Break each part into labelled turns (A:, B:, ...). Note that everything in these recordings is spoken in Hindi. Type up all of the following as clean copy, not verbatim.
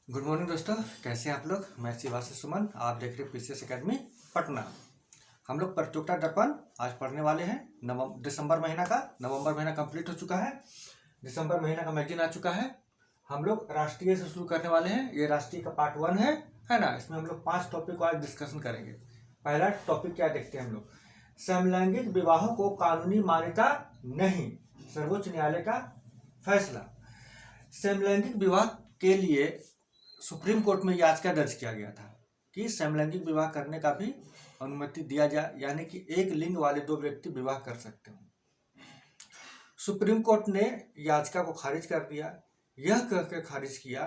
A: गुड मॉर्निंग दोस्तों, कैसे हैं आप लोग। मैं शिवाशी सुमन, आप देख रहे हैं पीसीएस एकेडमी पटना। हम लोग प्रतियोगिता दर्पण आज पढ़ने वाले हैं। दिसंबर महीना का, नवंबर महीना कंप्लीट हो चुका है, दिसंबर महीना का मैगजीन आ चुका है। हम लोग राष्ट्रीय से शुरू करने वाले हैं। ये राष्ट्रीय का पार्ट 1 है ना। इसमें हम लोग 5 टॉपिक को आज डिस्कशन करेंगे। पहला टॉपिक क्या देखते हैं हम लोग, समलैंगिक विवाहों को कानूनी मान्यता नहीं, सर्वोच्च न्यायालय का फैसला। समलैंगिक विवाह के लिए सुप्रीम कोर्ट में याचिका दर्ज किया गया था कि समलैंगिक विवाह करने का भी अनुमति दिया जाए, यानी कि एक लिंग वाले 2 व्यक्ति विवाह कर सकते हो। सुप्रीम कोर्ट ने याचिका को खारिज कर दिया, यह कहकर खारिज किया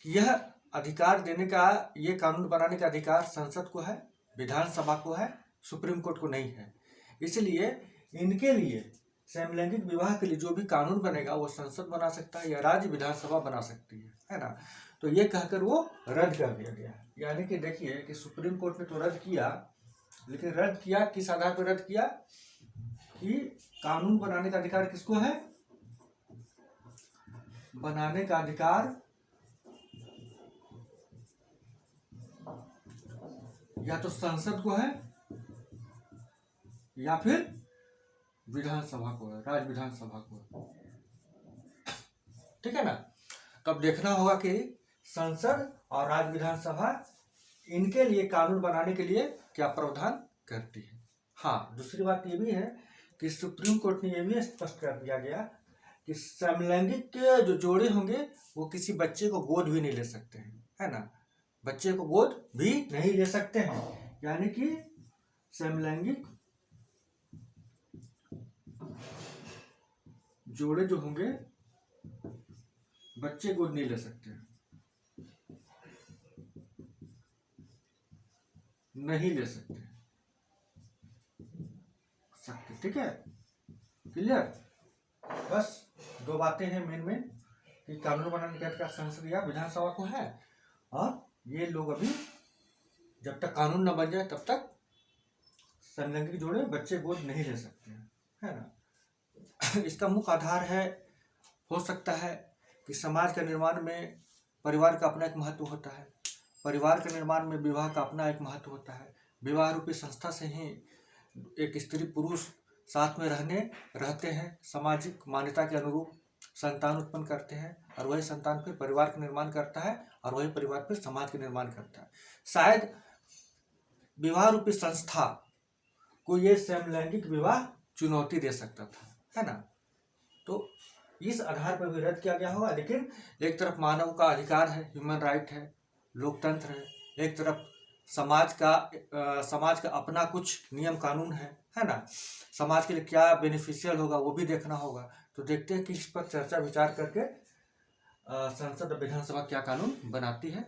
A: कि यह अधिकार देने का, ये कानून बनाने का अधिकार संसद को है, विधानसभा को है, सुप्रीम कोर्ट को नहीं है। इसलिए इनके लिए समलैंगिक विवाह के लिए जो भी कानून बनेगा वो संसद बना सकता है या राज्य विधानसभा बना सकती है ना। तो ये कहकर वो रद्द कर दिया गया। यानी कि देखिए कि सुप्रीम कोर्ट ने तो रद्द किया, लेकिन रद्द किया किस आधार पर रद्द किया कि कानून बनाने का अधिकार किसको है, बनाने का अधिकार या तो संसद को है या फिर विधानसभा को है, राज्य विधानसभा को, ठीक है ना। तब देखना होगा कि संसद और राज्य विधानसभा इनके लिए कानून बनाने के लिए क्या प्रावधान करती है। हाँ, दूसरी बात ये भी है कि सुप्रीम कोर्ट ने यह भी स्पष्ट कर दिया गया कि समलैंगिक के जो जोड़े होंगे वो किसी बच्चे को गोद भी नहीं ले सकते हैं, है ना। बच्चे को गोद भी नहीं ले सकते हैं, यानी कि समलैंगिक जोड़े जो होंगे बच्चे गोद नहीं ले सकते, नहीं ले सकते, ठीक है, क्लियर। बस 2 बातें हैं मेन कि कानून बनाने के अधिकार संसद या विधानसभा को है, और ये लोग अभी जब तक कानून न बन जाए तब तक समलैंगिक जोड़े बच्चे गोद नहीं ले सकते हैं, है ना। इसका मुख्य आधार हो सकता है कि समाज के निर्माण में परिवार का अपना एक महत्व होता है, परिवार के निर्माण में विवाह का अपना एक महत्व होता है। विवाह रूपी संस्था से ही एक स्त्री पुरुष साथ में रहते हैं, सामाजिक मान्यता के अनुरूप संतान उत्पन्न करते हैं, और वही संतान फिर परिवार का निर्माण करता है, और वही परिवार फिर समाज का निर्माण करता है। शायद विवाह रूपी संस्था को ये समलैंगिक विवाह चुनौती दे सकता था, है ना। तो इस आधार पर भी रद्द किया गया होगा। लेकिन एक तरफ मानव का अधिकार है, ह्यूमन राइट है, लोकतंत्र है, एक तरफ समाज का अपना कुछ नियम कानून है ना। समाज के लिए क्या बेनिफिशियल होगा वो भी देखना होगा। तो देखते हैं कि इस पर चर्चा विचार करके संसद और विधानसभा क्या कानून बनाती है।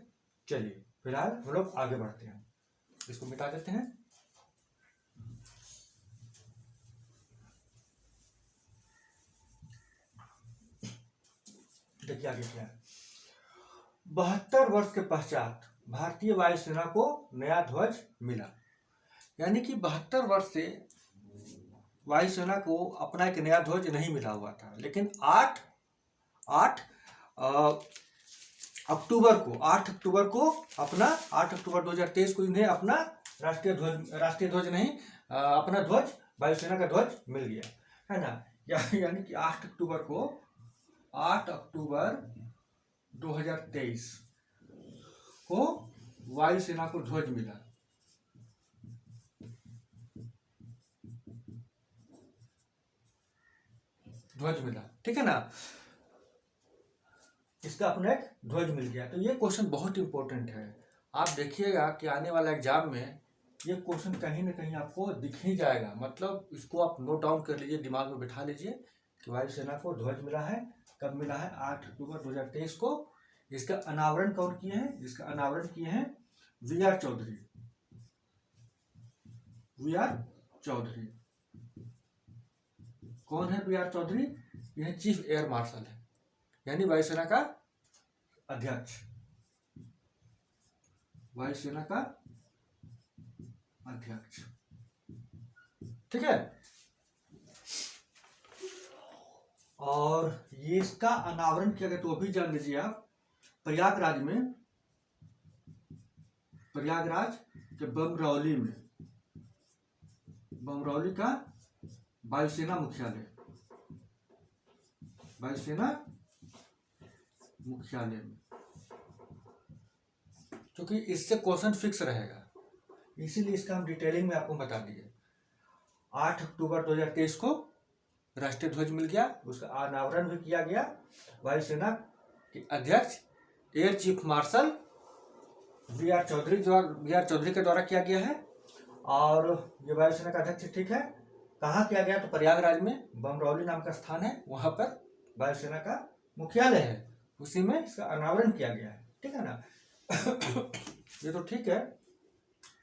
A: चलिए फिलहाल हम लोग आगे बढ़ते हैं, इसको मिटा देते हैं। देखिए आगे क्या है। 72 वर्ष के पश्चात भारतीय वायुसेना को नया ध्वज मिला, यानी कि 72 वर्ष से वायुसेना को अपना एक नया ध्वज नहीं मिला हुआ था। लेकिन 8 अक्टूबर को अपना 8 अक्टूबर 2023 को इन्हें अपना राष्ट्रीय ध्वज नहीं, अपना ध्वज, वायुसेना का ध्वज मिल गया, है ना। यानी कि 8 अक्टूबर 2023 को वायुसेना को ध्वज मिला। ठीक है ना, इसका अपना एक ध्वज मिल गया। तो ये क्वेश्चन बहुत इंपॉर्टेंट है। आप देखिएगा कि आने वाला एग्जाम में ये क्वेश्चन कहीं ना कहीं आपको दिख ही जाएगा। मतलब इसको आप नोट डाउन कर लीजिए, दिमाग में बिठा लीजिए कि वायुसेना को ध्वज मिला है। कब मिला है? 8 अक्टूबर 2023 को। इसका अनावरण कौन किए हैं? इसका अनावरण किए हैं वी.आर. चौधरी। कौन है वी.आर. चौधरी? यह चीफ एयर मार्शल है, यानी वायुसेना का अध्यक्ष, ठीक है। और ये इसका अनावरण किया गया, तो अभी जान लीजिए आप, प्रयागराज में प्रयागराज के बमरौली में, बमरौली का वायुसेना मुख्यालय, वायुसेना मुख्यालय में, क्योंकि इससे क्वेश्चन फिक्स रहेगा, इसीलिए इसका हम डिटेलिंग में आपको बता दिए। 8 अक्टूबर 2023 को राष्ट्रीय ध्वज मिल गया, उसका अनावरण भी किया गया। वायुसेना के अध्यक्ष air chief marshal B R. Chaudhary के द्वारा किया गया है। और ये वायुसेना का अध्यक्ष ठीक है, कहाँ किया गया? तो प्रयागराज में बमरौली नाम का स्थान है, वहां पर वायुसेना का मुख्यालय है, उसी में इसका अनावरण किया गया है। ठीक है ना? ये तो ठीक है,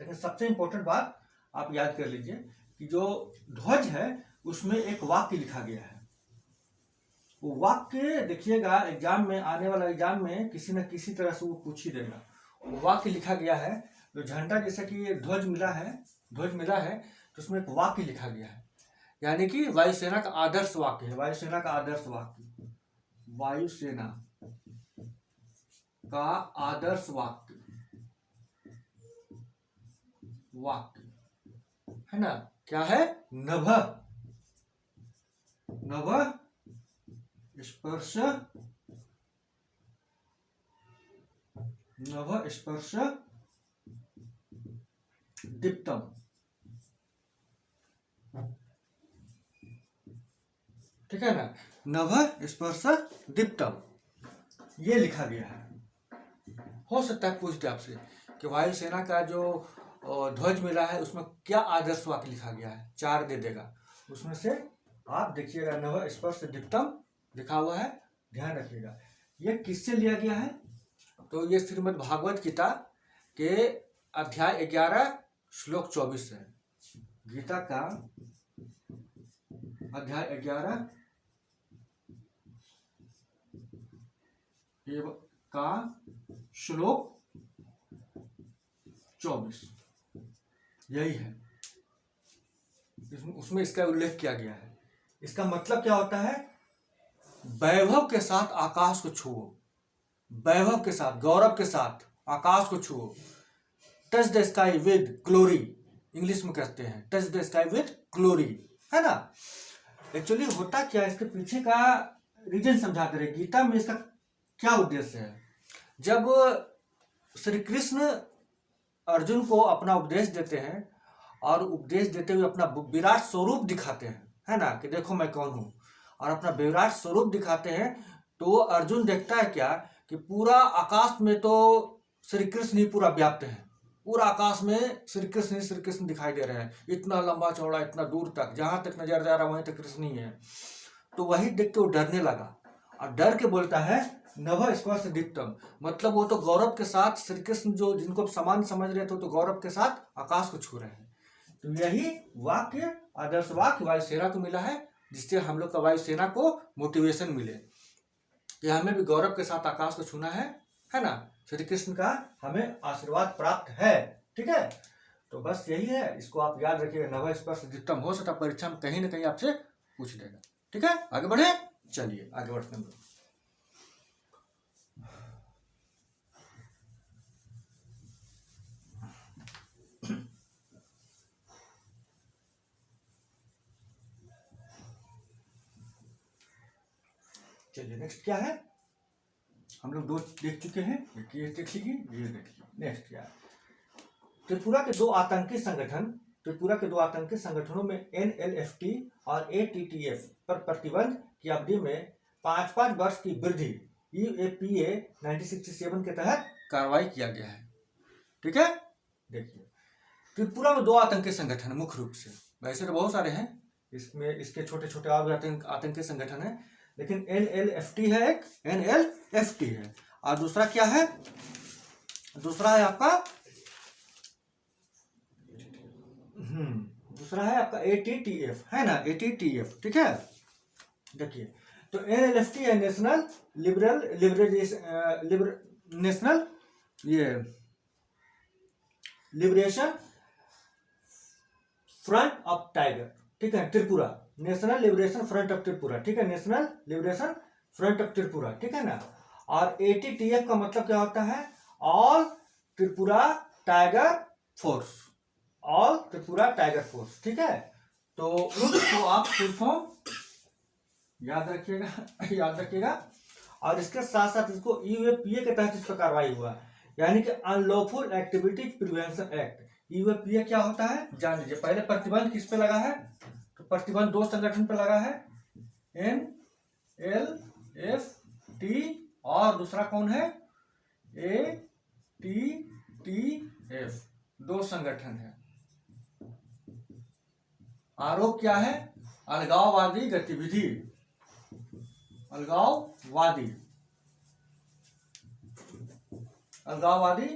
A: लेकिन सबसे इंपॉर्टेंट बात आप याद कर लीजिए कि जो ध्वज है उसमें एक वाक्य लिखा गया है। वो वाक्य देखिएगा एग्जाम में, आने वाला एग्जाम में किसी न किसी तरह से वो पूछ ही देगा। वो वाक्य लिखा गया है, जो झंडा जैसे कि ध्वज मिला है तो उसमें एक वाक्य लिखा गया है, यानी कि वायुसेना का आदर्श वाक्य है। वायुसेना का आदर्श वाक्य, वायुसेना का आदर्श वाक्य है ना, क्या है? नभः स्पर्श दीप्तम। ठीक है ना? नभः स्पर्श दीप्तम, ये लिखा गया है। हो सकता है पूछते आपसे कि वायुसेना का जो ध्वज मिला है उसमें क्या आदर्श वाक्य लिखा गया है, 4 दे देगा, उसमें से आप देखिएगा नभः स्पर्श दीप्तम लिखा हुआ है, ध्यान रखिएगा। ये किससे लिया गया है? तो ये श्रीमद् भागवत गीता के अध्याय 11 श्लोक 24 है। गीता का अध्याय 11 का श्लोक 24 यही है, उसमें इसका उल्लेख किया गया है। इसका मतलब क्या होता है? वैभव के साथ आकाश को छुओ, वैभव के साथ, गौरव के साथ आकाश को छुओ। Touch the sky with glory, English में कहते हैं touch the sky with glory, है ना? एक्चुअली होता क्या है, इसके पीछे का रीजन समझाते रहे। गीता में इसका क्या उद्देश्य है? जब श्री कृष्ण अर्जुन को अपना उपदेश देते हैं और उपदेश देते हुए अपना विराट स्वरूप दिखाते हैं, है ना, कि देखो मैं कौन हूं, और अपना विराट स्वरूप दिखाते हैं, तो अर्जुन देखता है क्या कि पूरा आकाश में तो श्री कृष्ण ही पूरा व्याप्त है, पूरा आकाश में श्री कृष्ण दिखाई दे रहे हैं, इतना लंबा चौड़ा, इतना दूर तक, जहां तक नजर जा रहा वहीं तक कृष्ण ही है। तो वही देख के वो डरने लगा और डर के बोलता है नभः स्पर्श दीप्तम, मतलब वो तो गौरव के साथ श्री कृष्ण जो जिनको समान समझ रहे थे तो गौरव के साथ आकाश को छू रहे हैं। तो यही वाक्य, आदर्श वाक्य वायुसेना को मिला है, जिससे हम लोग का वायुसेना को मोटिवेशन मिले कि हमें भी गौरव के साथ आकाश को छूना है ना, श्री कृष्ण का हमें आशीर्वाद प्राप्त है। ठीक है, तो बस यही है, इसको आप याद रखिएगा, नभः स्पर्श दीप्तम। हो सकता परीक्षा में कहीं ना कहीं आपसे पूछ लेगा। ठीक है, आगे बढ़े, चलिए आगे बढ़ते हैं। चलिए नेक्स्ट क्या है, हम लोग 2 देख चुके हैं, ये देख लीजिए, ये देख लीजिए। नेक्स्ट क्या है? त्रिपुरा के 2 आतंकी संगठनों में NLFT और ATTF पर प्रतिबंध की अवधि में 5-5 वर्ष की वृद्धि UAPA 1967 के तहत कार्रवाई किया गया है। ठीक है, देखिए त्रिपुरा में 2 आतंकी संगठन मुख्य रूप से, वैसे तो बहुत सारे हैं, इसमें इसके छोटे छोटे और भी आतंकी संगठन है, लेकिन NLFT है, एक NLFT है, और दूसरा क्या है? दूसरा है आपका ATTF, है ना, ATTF। ठीक है, देखिए तो NLFT है national liberation front of tiger. ठीक है, Tripura, national liberation front of Tripura. ठीक है, national liberation front of Tripura. ठीक है ना, और ATTF का मतलब क्या होता है? All Tripura tiger force, all Tripura tiger force, ठीक है। तो आप फुल फॉर्म याद रखिएगा। और इसके साथ साथ इसको यूएपीए के तहत इस पर कार्रवाई हुआ, यानी कि unlawful activities prevention act. UAPA क्या होता है जान लीजिए। पहले प्रतिबंध किस पे लगा है, तो प्रतिबंध 2 संगठन पे लगा है, NLFT और दूसरा कौन है, ATTF, 2 संगठन है। आरोप क्या है, अलगाववादी गतिविधि, अलगाववादी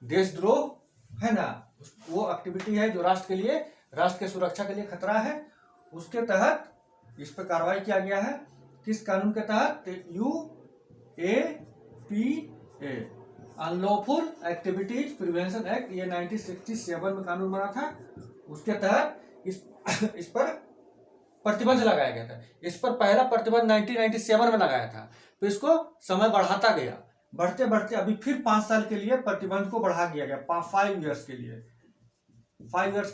A: देशद्रोह है ना, वो एक्टिविटी है जो राष्ट्र के लिए, राष्ट्र के सुरक्षा के लिए खतरा है, उसके तहत इस पर कार्रवाई किया गया है। किस कानून के तहत, UAPA, unlawful activities prevention act, ये 1967 में कानून बना था। उसके तहत इस पर प्रतिबंध लगाया गया था। इस पर पहला प्रतिबंध 1997 में लगाया था, तो इसको समय बढ़ाता गया, बढ़ते बढ़ते अभी फिर 5 साल के लिए प्रतिबंध को बढ़ा दिया गया। 5 इयर्स के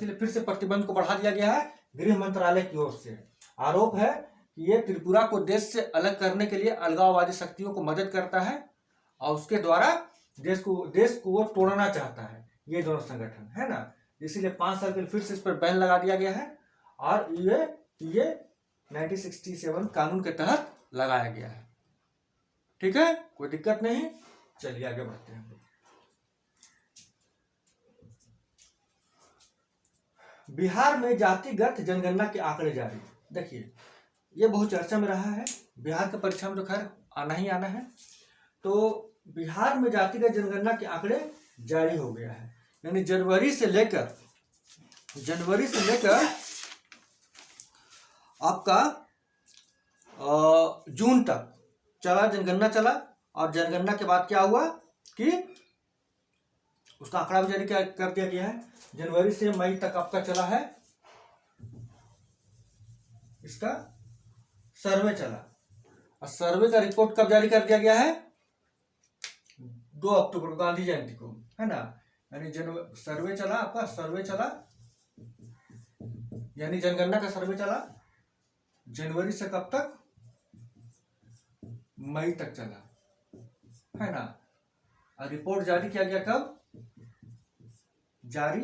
A: लिए फिर से प्रतिबंध को बढ़ा दिया गया है गृह मंत्रालय की ओर से। आरोप है कि ये त्रिपुरा को देश से अलग करने के लिए अलगाववादी शक्तियों को मदद करता है और उसके द्वारा देश को वो तोड़ना चाहता है, ये दोनों संगठन है ना। इसीलिए 5 साल के लिए फिर से इस पर बैन लगा दिया गया है और ये 1967 कानून के तहत लगाया गया है, ठीक है, कोई दिक्कत नहीं। चलिए आगे बढ़ते हैं। बिहार में जातिगत जनगणना के आंकड़े जारी। देखिए ये बहुत चर्चा में रहा है, बिहार के परीक्षा में तो खैर आना ही आना है। तो बिहार में जातिगत जनगणना के आंकड़े जारी हो गया है, यानी जनवरी से लेकर आपका जून तक चला, जनगणना चला। और जनगणना के बाद क्या हुआ कि उसका आंकड़ा भी जारी कर दिया गया है। जनवरी से मई तक आपका चला है, इसका सर्वे चला। और सर्वे का रिपोर्ट कब जारी कर दिया गया है, 2 अक्टूबर को, गांधी जयंती को, है ना। यानी सर्वे चला आपका, सर्वे चला यानी जनगणना का सर्वे चला जनवरी से कब तक, मई तक चला, है ना। और रिपोर्ट जारी किया गया कब, जारी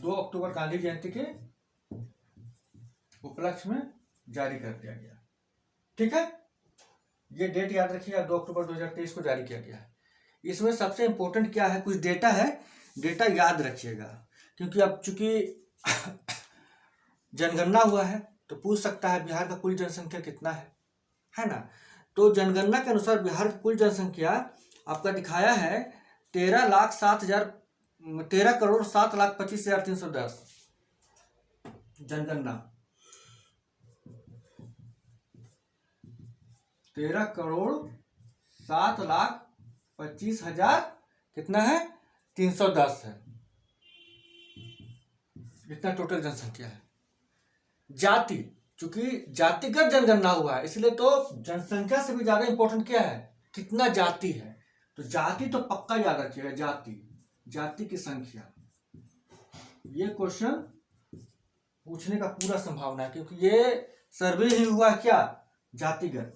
A: 2 अक्टूबर गांधी जयंती के उपलक्ष्य में जारी कर दिया गया, ठीक है। ये डेट याद रखिएगा, 2 अक्टूबर 2023 को जारी किया गया है। इसमें सबसे इंपॉर्टेंट क्या है, कुछ डेटा है, डेटा याद रखिएगा, क्योंकि अब चूंकि जनगणना हुआ है तो पूछ सकता है बिहार का कुल जनसंख्या कितना है ना। तो जनगणना के अनुसार बिहार की कुल जनसंख्या आपका दिखाया है 13,07,25,310 जनगणना, 13,07,25,000 कितना है, 310 है, इतना टोटल जनसंख्या है। जाति, चूंकि जातिगत जनगणना हुआ है इसलिए तो जनसंख्या से भी ज्यादा इंपॉर्टेंट क्या है, कितना जाति है। तो जाति तो पक्का याद रखिएगा, जाति की संख्या। ये क्वेश्चन पूछने का पूरा संभावना है, क्योंकि ये सर्वे ही हुआ क्या, जातिगत।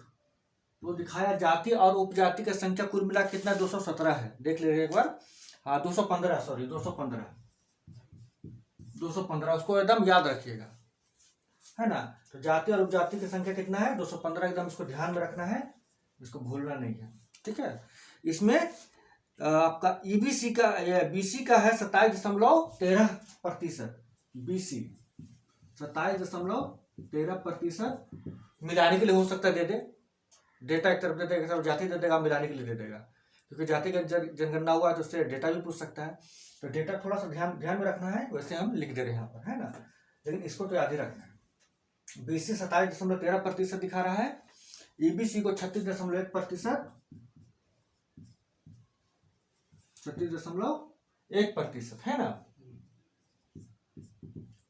A: तो दिखाया जाति और उपजाति का संख्या कुल मिला कितना, 217 है। देख लीजिए एक बार, हाँ 215, उसको एकदम याद रखिएगा, है ना। तो जाति और उपजाति की संख्या कितना है, 215, एकदम इसको ध्यान में रखना है, इसको भूलना नहीं है, ठीक है। इसमें आपका ईबीसी का, बीसी का है 27.13%, बीसी 27.13%। मिलाने के लिए हो सकता है दे दे, डेटा एक तरफ दे देगा, एक तरफ जाति दे देगा, मिलाने के लिए दे देगा, क्योंकि जाति का जनगणना हुआ है तो उससे डेटा भी पूछ सकता है। तो डेटा थोड़ा सा ध्यान में रखना है, वैसे हम लिख दे रहे हैं यहाँ पर, है ना, लेकिन इसको तो याद ही रखना है। बीसी 27.13% दिखा रहा है, ईबीसी को 36.1%, 36.1%, है ना,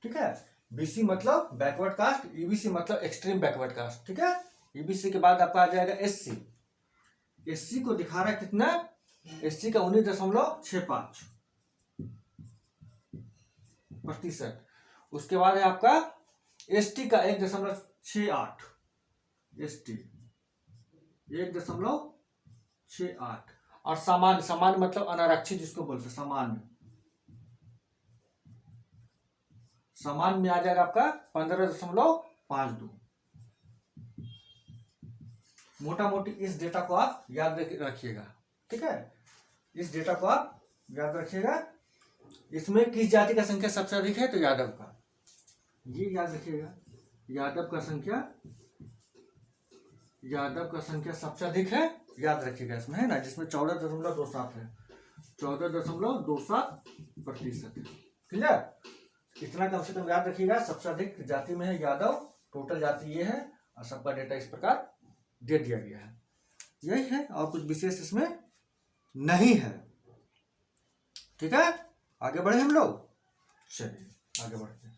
A: ठीक है। बीसी मतलब बैकवर्ड कास्ट, ईबीसी मतलब एक्सट्रीम बैकवर्ड कास्ट, ठीक है। ईबीसी के बाद आपका आ जाएगा एससी, एससी को दिखा रहा है कितना, SC का 19.65%। उसके बाद है आपका ST का 1.68, ST 1.68। और सामान्य, सामान्य मतलब अनारक्षित जिसको बोलते हैं सामान्य, सामान्य में आ जाएगा आपका 15.52। मोटा मोटी इस डेटा को आप याद रखिएगा, ठीक है। इस डेटा को आप याद रखिएगा। इसमें किस जाति का संख्या सबसे अधिक है, तो यादव का, ये याद रखिएगा। यादव का संख्या सबसे अधिक है, याद रखिएगा इसमें, है ना, जिसमें 14.27 है, 14.27% है। क्लियर, इतना कम से कम याद रखिएगा। सबसे अधिक जाति में है यादव, टोटल जाति ये है, और सबका डेटा इस प्रकार दे दिया गया है। यही है, और कुछ विशेष इसमें नहीं है, ठीक है। आगे बढ़े हम लोग, चलिए आगे बढ़ते हैं।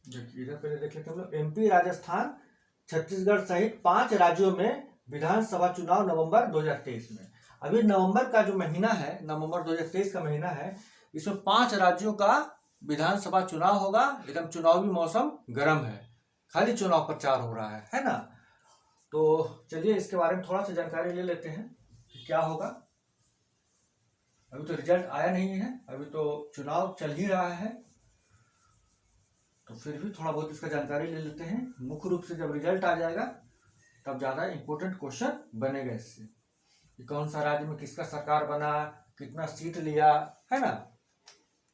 A: देखिए इधर पहले देख लेते हैं हम लोग। MP, राजस्थान, छत्तीसगढ़ सहित 5 राज्यों में विधानसभा चुनाव नवंबर 2023 में। अभी नवंबर का जो महीना है, नवंबर 2023 का महीना है, इसमें 5 राज्यों का विधानसभा चुनाव होगा। एकदम चुनावी मौसम गर्म है, खाली चुनाव प्रचार हो रहा है ना। तो चलिए इसके बारे में थोड़ा सा जानकारी ले लेते हैं कि क्या होगा। अभी तो रिजल्ट आया नहीं है, अभी तो चुनाव चल ही रहा है, तो फिर भी थोड़ा बहुत इसका जानकारी ले लेते हैं। मुख्य रूप से जब रिजल्ट आ जाएगा तब ज्यादा इंपॉर्टेंट क्वेश्चन बनेगा इससे, कि कौन सा राज्य में किसका सरकार बना, कितना सीट लिया, है ना,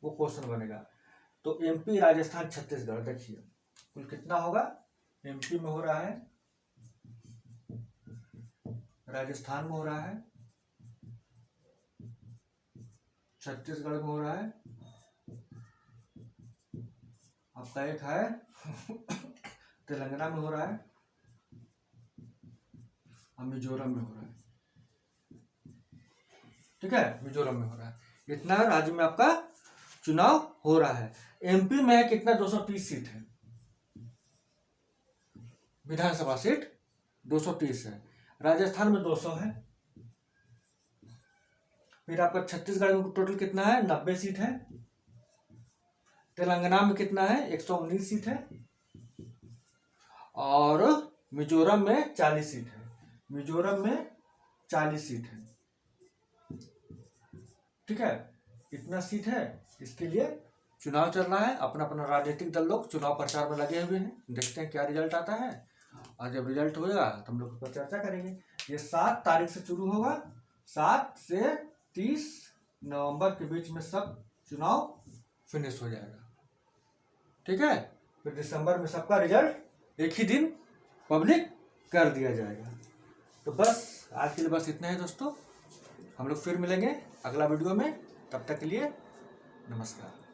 A: वो क्वेश्चन बनेगा। तो MP, राजस्थान, छत्तीसगढ़, देखिए कुल कितना होगा। MP में हो रहा है, राजस्थान में हो रहा है, छत्तीसगढ़ में हो रहा है, आपका एक है तेलंगाना में हो रहा है, और मिजोरम में हो रहा है, ठीक है, मिजोरम में हो रहा है। इतना राज्य में आपका चुनाव हो रहा है। MP में है कितना, 230 सीट है, विधानसभा सीट 230 है। राजस्थान में 200 है। फिर आपका छत्तीसगढ़ में टोटल कितना है, 90 सीट है। तेलंगाना में कितना है, 119 सीट है। और मिजोरम में 40 सीट है, मिजोरम में 40 सीट है, ठीक है। इतना सीट है, इसके लिए चुनाव चल रहा है। अपना अपना राजनीतिक दल लोग चुनाव प्रचार में लगे हुए हैं। देखते हैं क्या रिजल्ट आता है, और जब रिजल्ट होगा तो हम लोग उस पर चर्चा करेंगे। ये 7 तारीख से शुरू होगा, 7 से 30 नवंबर के बीच में सब चुनाव फिनिश हो जाएगा, ठीक है। फिर दिसंबर में सबका रिजल्ट एक ही दिन पब्लिक कर दिया जाएगा। तो बस आज के लिए बस इतना है दोस्तों। हम लोग फिर मिलेंगे अगला वीडियो में, तब तक के लिए नमस्कार।